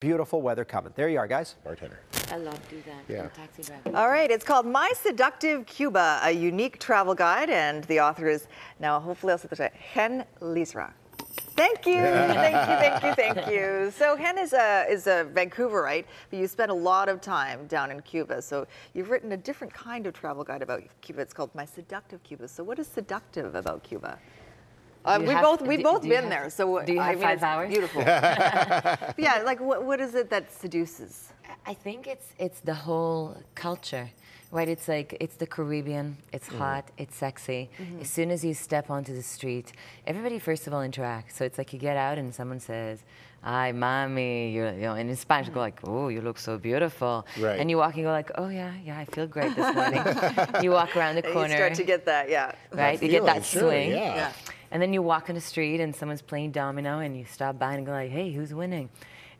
Beautiful weather coming. There you are, guys. Bartender. I love do that. Yeah. Taxi driver. All right, it's called My Seductive Cuba, a unique travel guide, and the author is, now hopefully I'll say this right, Chen Lizra. Thank you, thank you. So Chen is a Vancouverite, but you spent a lot of time down in Cuba. So you've written a different kind of travel guide about Cuba. It's called My Seductive Cuba. So what is seductive about Cuba? We've both been there, so do you have 5 hours? Beautiful. Yeah, like what is it that seduces? I think it's the whole culture, right? It's like it's the Caribbean. It's hot. It's sexy. As soon as you step onto the street, everybody first of all interacts. So it's like you get out and someone says, "Hi, mommy," you know, and in Spanish go like, "Oh, you look so beautiful." Right. And you walk and go like, "Oh yeah, I feel great this morning." You walk around the corner. You start to get that, yeah. Right. You get that Sure, swing. yeah. And then you walk on the street and someone's playing domino and you stop by and go like, "Hey, who's winning?"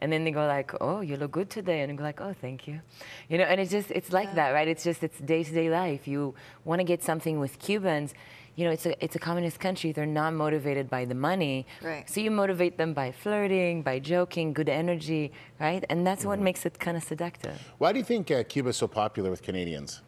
And then they go like, "Oh, you look good today." And you go like, "Oh, thank you." You know, and it's like that, right? It's day-to-day life. You want to get something with Cubans. You know, it's a communist country. They're not motivated by the money. Right. So you motivate them by flirting, by joking, good energy, right? And that's what makes it kind of seductive. Why do you think Cuba is so popular with Canadians?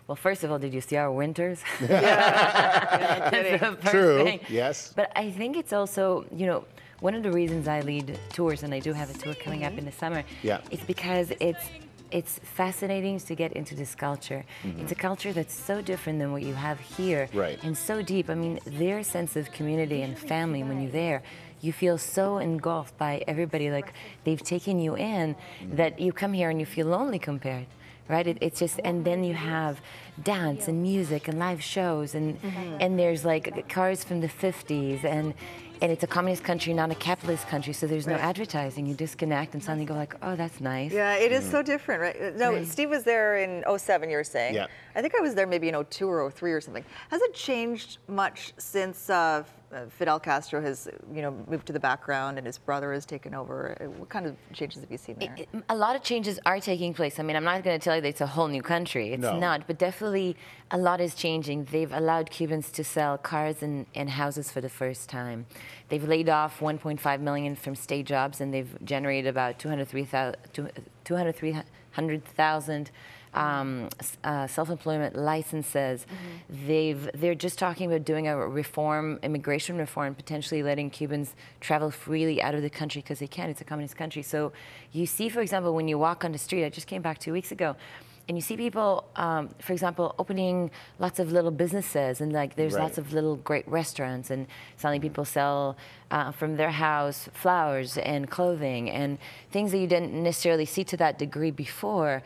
Well, first of all, did you see our winters? Yeah, That's the first True, thing. yes. But I think it's also, you know, one of the reasons I lead tours, and I do have a tour coming up in the summer, is because it's fascinating to get into this culture. It's a culture that's so different than what you have here, and so deep. I mean, their sense of community and family when you're there, you feel so engulfed by everybody, like they've taken you in, that you come here and you feel lonely compared. Right, it's just, and then you have dance and music and live shows, and there's like cars from the 50s, and it's a communist country, not a capitalist country, so there's no advertising. You disconnect and suddenly go like, "Oh, that's nice." Yeah, it is so different, right? No, Steve was there in '07, you were saying. Yeah. I think I was there maybe in '02 or '03 or something. Has it changed much since Fidel Castro has, you know, moved to the background and his brother has taken over? What kind of changes have you seen there? A lot of changes are taking place. I mean, I'm not going to tell you that it's a whole new country. It's not, but definitely a lot is changing. They've allowed Cubans to sell cars and houses for the first time. They've laid off 1.5 million from state jobs, and they've generated about 200,000 self-employment licenses. They're just talking about doing a reform, immigration reform, potentially letting Cubans travel freely out of the country because they can. It's a communist country. So you see, for example, when you walk on the street, I just came back 2 weeks ago, and you see people, for example, opening lots of little businesses, and like there's lots of little great restaurants, and suddenly people sell from their house flowers and clothing and things that you didn't necessarily see to that degree before.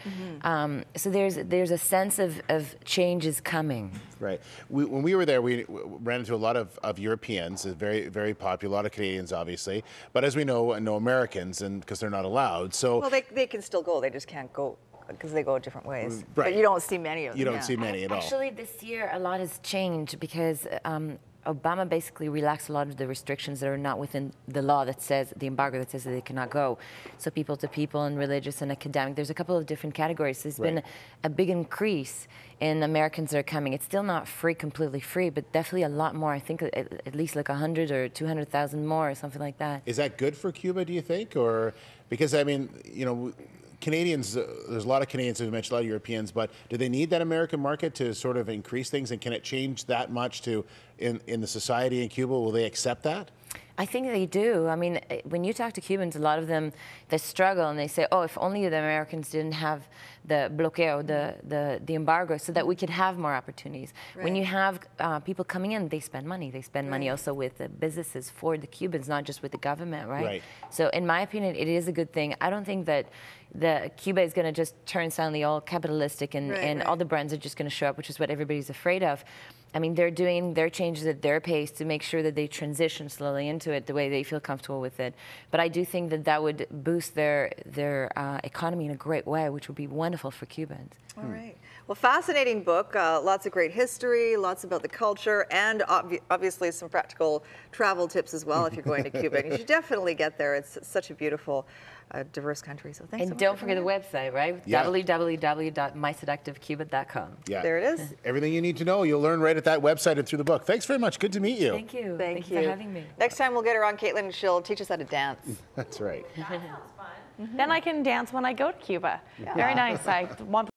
So there's a sense of changes coming. Right. When we were there, we ran into a lot of Europeans, very, very popular, a lot of Canadians, obviously. But as we know, no Americans, and because they're not allowed. So Well, they can still go. They just can't go because they go different ways. Right. But you don't see many of them. You don't see many at all. Actually, this year a lot has changed because Obama basically relaxed a lot of the restrictions that are not within the law that says, the embargo that says that they cannot go. So people to people and religious and academic, there's a couple of different categories. There's been a big increase in Americans that are coming. It's still not free, completely free, but definitely a lot more. I think at least like 100 or 200,000 more or something like that. Is that good for Cuba, do you think? Or, because I mean, you know, Canadians, there's a lot of Canadians, who mentioned a lot of Europeans, but do they need that American market to sort of increase things, and can it change that much to in the society in Cuba? Will they accept that? I think they do. I mean, when you talk to Cubans, a lot of them, they struggle and they say, "Oh, if only the Americans didn't have the bloqueo, the embargo, so that we could have more opportunities." When you have people coming in, they spend money. They spend money also with the businesses for the Cubans, not just with the government, right? So in my opinion, it is a good thing. I don't think that Cuba is going to just turn suddenly all capitalistic and all the brands are just going to show up, which is what everybody's afraid of. I mean, they're doing their changes at their pace to make sure that they transition slowly into it the way they feel comfortable with it. But I do think that that would boost their economy in a great way, which would be wonderful for Cubans. All right. Well, fascinating book. Lots of great history, lots about the culture, and obviously some practical travel tips as well if you're going to Cuba. And you should definitely get there. It's such a beautiful, diverse country. So thanks so much. And don't forget the website, right? www.myseductivecuba.com. Yeah. There it is. Everything you need to know, you'll learn right at that website and through the book. Thanks very much. Good to meet you. Thank you. Thank you for having me. Next time we'll get her on, Caitlin. She'll teach us how to dance. That's right. That sounds fun. Then I can dance when I go to Cuba. Very nice. I want